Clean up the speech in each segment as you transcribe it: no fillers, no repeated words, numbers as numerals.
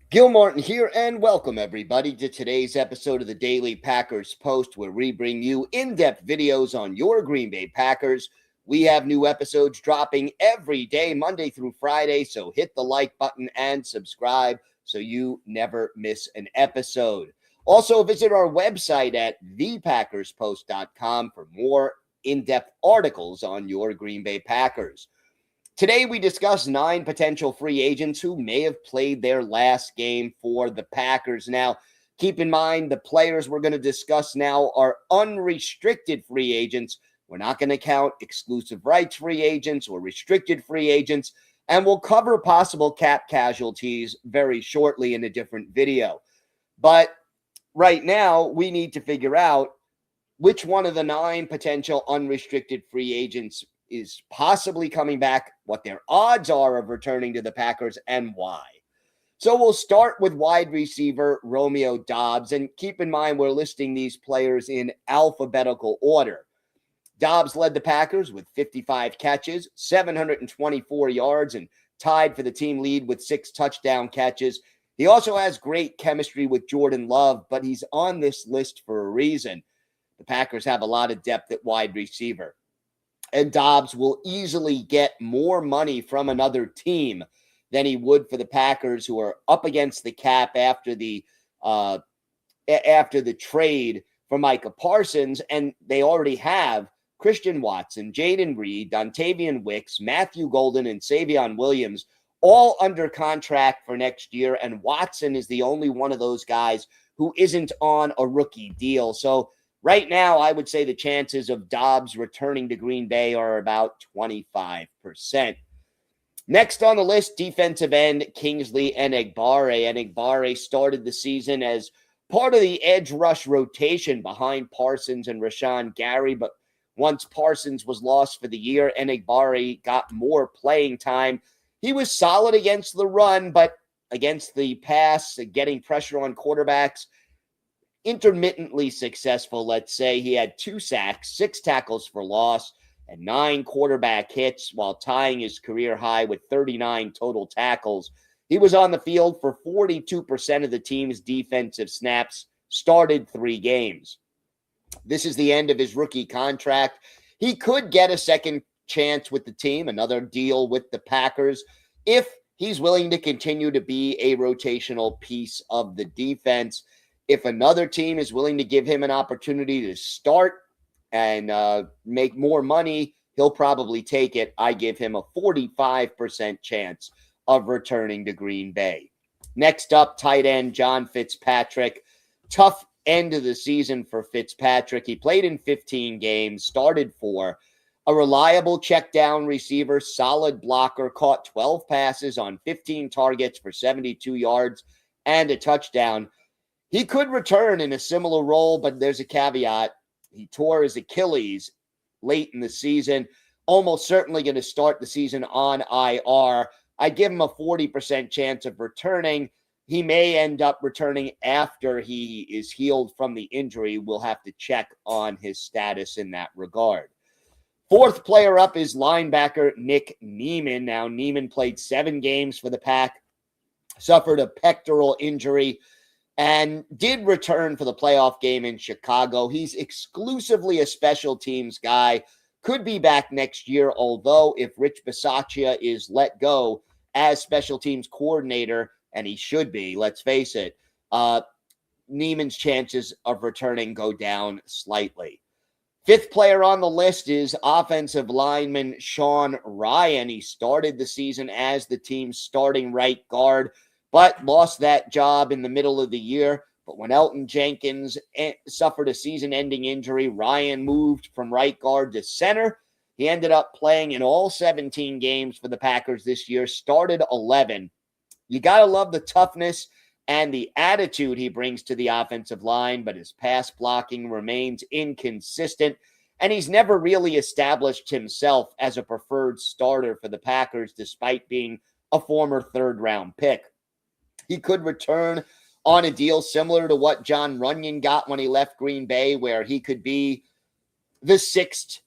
Gil Martin here, and welcome everybody to today's episode of the Daily Packers Post, where we bring you in-depth videos on your Green Bay Packers. We have new episodes dropping every day, Monday through Friday, so hit the like button and subscribe so you never miss an episode. Also, visit our website at thepackerspost.com for more in-depth articles on your Green Bay Packers. Today, we discuss 9 potential free agents who may have played their last game for the Packers. Now, keep in mind, the players we're going to discuss now are unrestricted free agents. We're not going to count exclusive rights free agents or restricted free agents, and we'll cover possible cap casualties very shortly in a different video. But right now, we need to figure out which one of the 9 potential unrestricted free agents is possibly coming back, what their odds are of returning to the Packers, and why. So we'll start with wide receiver Romeo Doubs, and keep in mind we're listing these players in alphabetical order. Doubs led the Packers with 55 catches, 724 yards, and tied for the team lead with 6 touchdown catches. He also has great chemistry with Jordan Love, but he's on this list for a reason. The Packers have a lot of depth at wide receiver, and Doubs will easily get more money from another team than he would for the Packers, who are up against the cap after the trade for Micah Parsons, and they already have Christian Watson, Jaden Reed, Dontavian Wicks, Matthew Golden, and Savion Williams all under contract for next year, and Watson is the only one of those guys who isn't on a rookie deal. So right now, I would say the chances of Doubs returning to Green Bay are about 25%. Next on the list, defensive end Kingsley Enagbare. Enagbare started the season as part of the edge rush rotation behind Parsons and Rashawn Gary, but once Parsons was lost for the year, Enagbare got more playing time. He was solid against the run, but against the pass, getting pressure on quarterbacks, intermittently successful, let's say. He had 2 sacks, 6 tackles for loss, and 9 quarterback hits while tying his career high with 39 total tackles. He was on the field for 42% of the team's defensive snaps, started 3 games. This is the end of his rookie contract. He could get a second chance with the team, another deal with the Packers, if he's willing to continue to be a rotational piece of the defense. If another team is willing to give him an opportunity to start and make more money, he'll probably take it. I give him a 45% chance of returning to Green Bay. Next up, tight end John Fitzpatrick. Tough end of the season for Fitzpatrick. He played in 15 games, started 4. A reliable check down receiver, solid blocker, caught 12 passes on 15 targets for 72 yards and a touchdown. He could return in a similar role, but there's a caveat. He tore his Achilles late in the season, almost certainly going to start the season on IR. I give him a 40% chance of returning. He may end up returning after he is healed from the injury. We'll have to check on his status in that regard. Fourth player up is linebacker Nick Niemann. Now, Niemann played 7 games for the Pack, suffered a pectoral injury, and did return for the playoff game in Chicago. He's exclusively a special teams guy. Could be back next year, although if Rich Bisaccia is let go as special teams coordinator, and he should be, let's face it, Niemann's chances of returning go down slightly. Fifth player on the list is offensive lineman Sean Ryan. He started the season as the team's starting right guard, but lost that job in the middle of the year. But when Elton Jenkins suffered a season-ending injury, Ryan moved from right guard to center. He ended up playing in all 17 games for the Packers this year, started 11. You got to love the toughness and the attitude he brings to the offensive line, but his pass blocking remains inconsistent, and he's never really established himself as a preferred starter for the Packers, despite being a former third-round pick. He could return on a deal similar to what John Runyon got when he left Green Bay, where he could be the 6th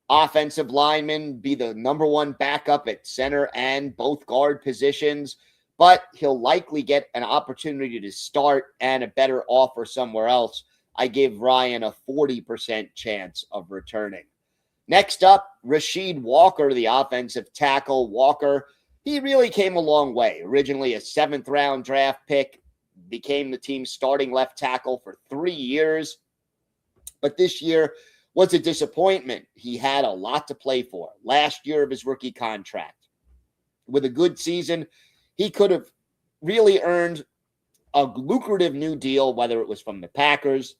offensive lineman, be the number 1 backup at center and both guard positions. but he'll likely get an opportunity to start and a better offer somewhere else. I give Ryan a 40% chance of returning. Next up, Rasheed Walker, the offensive tackle. Walker, he really came a long way. Originally a 7th-round draft pick, became the team's starting left tackle for 3 years. But this year was a disappointment. He had a lot to play for. Last year of his rookie contract. With a good season, he could have really earned a lucrative new deal, whether it was from the Packers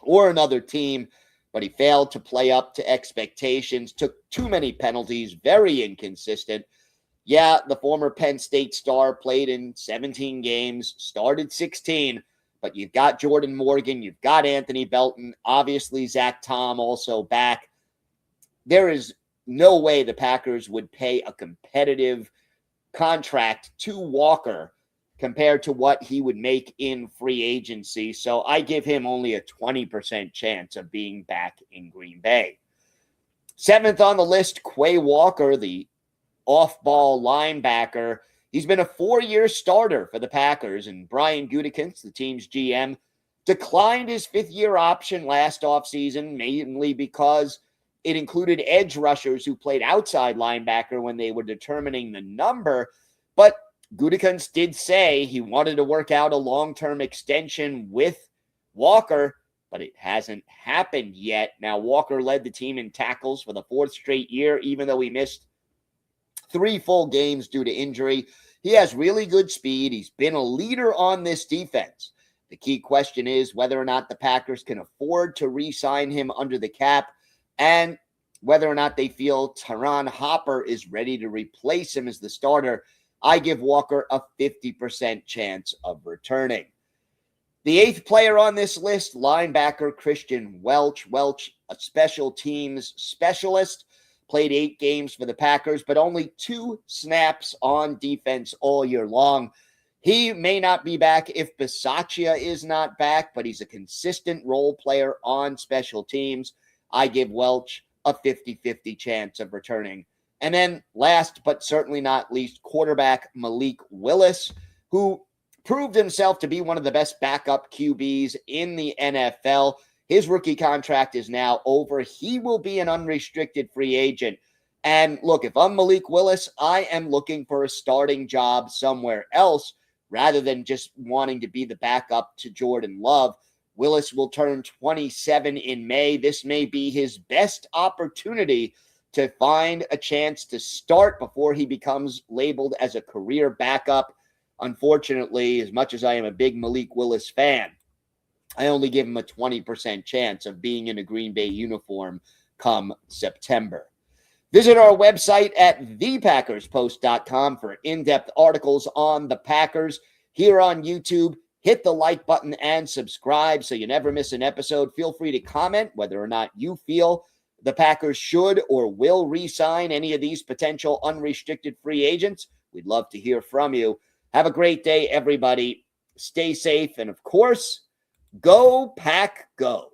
or another team, but he failed to play up to expectations, took too many penalties, very inconsistent. Yeah, the former Penn State star played in 17 games, started 16, but you've got Jordan Morgan, you've got Anthony Belton, obviously Zach Tom also back. There is no way the Packers would pay a competitive contract to Walker compared to what he would make in free agency. So I give him only a 20% chance of being back in Green Bay. 7th on the list, Quay Walker, the off-ball linebacker. He's been a 4-year starter for the Packers, and Brian Gutekunst, the team's GM, declined his 5th-year option last offseason, mainly because it included edge rushers who played outside linebacker when they were determining the number. But Gutekunst did say he wanted to work out a long-term extension with Walker, but it hasn't happened yet. Now, Walker led the team in tackles for the 4th straight year, even though he missed 3 full games due to injury. He has really good speed. He's been a leader on this defense. The key question is whether or not the Packers can afford to re-sign him under the cap, and whether or not they feel Taron Hopper is ready to replace him as the starter. I give Walker a 50% chance of returning. The 8th player on this list, linebacker Christian Welch. Welch, a special teams specialist, played 8 games for the Packers, but only 2 snaps on defense all year long. He may not be back if Bisaccia is not back, but he's a consistent role player on special teams. I give Welch a 50-50 chance of returning. And then last but certainly not least, quarterback Malik Willis, who proved himself to be one of the best backup QBs in the NFL. His rookie contract is now over. He will be an unrestricted free agent. And look, if I'm Malik Willis, I am looking for a starting job somewhere else rather than just wanting to be the backup to Jordan Love. Willis will turn 27 in May. This may be his best opportunity to find a chance to start before he becomes labeled as a career backup. Unfortunately, as much as I am a big Malik Willis fan, I only give him a 20% chance of being in a Green Bay uniform come September. Visit our website at thepackerspost.com for in-depth articles on the Packers. Here on YouTube, hit the like button and subscribe so you never miss an episode. Feel free to comment whether or not you feel the Packers should or will re-sign any of these potential unrestricted free agents. We'd love to hear from you. Have a great day, everybody. Stay safe. And of course, go Pack Go.